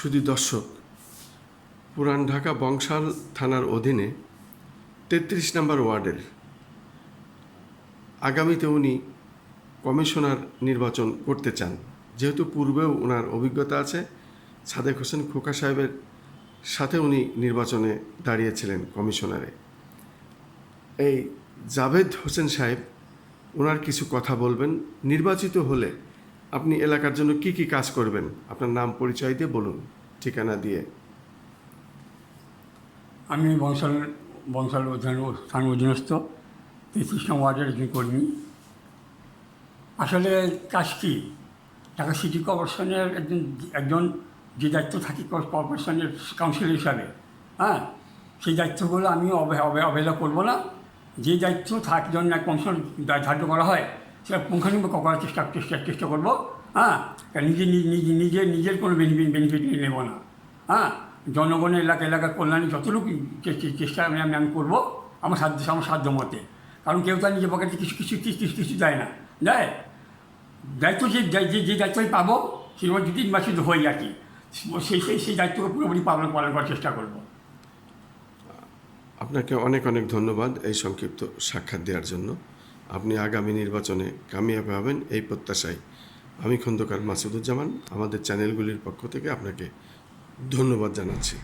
শুধু দর্শক, পুরান ঢাকা বংশাল থানার অধীনে ৩৩ নম্বর ওয়ার্ডের আগামীতে উনি কমিশনার নির্বাচন করতে চান। যেহেতু পূর্বেও ওনার অভিজ্ঞতা আছে, সাদেক হোসেন খোকা সাহেবের সাথে উনি নির্বাচনে দাঁড়িয়েছিলেন কমিশনারে। এই জাভেদ হোসেন সাহেব ওনার কিছু কথা বলবেন। নির্বাচিত হলে আপনি এলাকার জন্য কি কি কাজ করবেন, আপনার নাম পরিচয় দিয়ে বলুন, ঠিকানা দিয়ে। আমি বংশাল থানার অধীনস্থ ৩৩ নং ওয়ার্ডের একজন কর্মী। আসলে কাজ কি, ঢাকা সিটি কর্পোরেশনের একজন যে দায়িত্ব থাকি কর্পোরেশনের কাউন্সিলর হিসাবে, সেই দায়িত্বগুলো আমি অবহেলা করবো না। যে দায়িত্ব জন্য এক কমিশন ধার্য করা হয় সেটা পুঙ্খানুপুঙ্খ করার চেষ্টা করবো। নিজের কোনো বেনিফিট নেব না। জনগণের এলাকার কল্যাণে যতটুকু চেষ্টা আমি করবো আমার সাধ্য মতে। কারণ কেউ তার নিজের পকেটে কিছু দেয় না, দেয় দায়িত্ব যে দায়িত্বই পাবো সেভাবে যদি নির্বাচিত হই আর কি, সেই দায়িত্বকে পুরোপুরি পালন করার চেষ্টা করবো। আপনাকে অনেক অনেক ধন্যবাদ এই সংক্ষিপ্ত সাক্ষাৎ দেওয়ার জন্য। আপনি আগামী নির্বাচনে কামিয়াব হবেন এই প্রত্যাশায় আমি খন্দকার মাসুদুজ্জামান আমাদের চ্যানেলগুলির পক্ষ থেকে আপনাকে ধন্যবাদ জানাচ্ছি।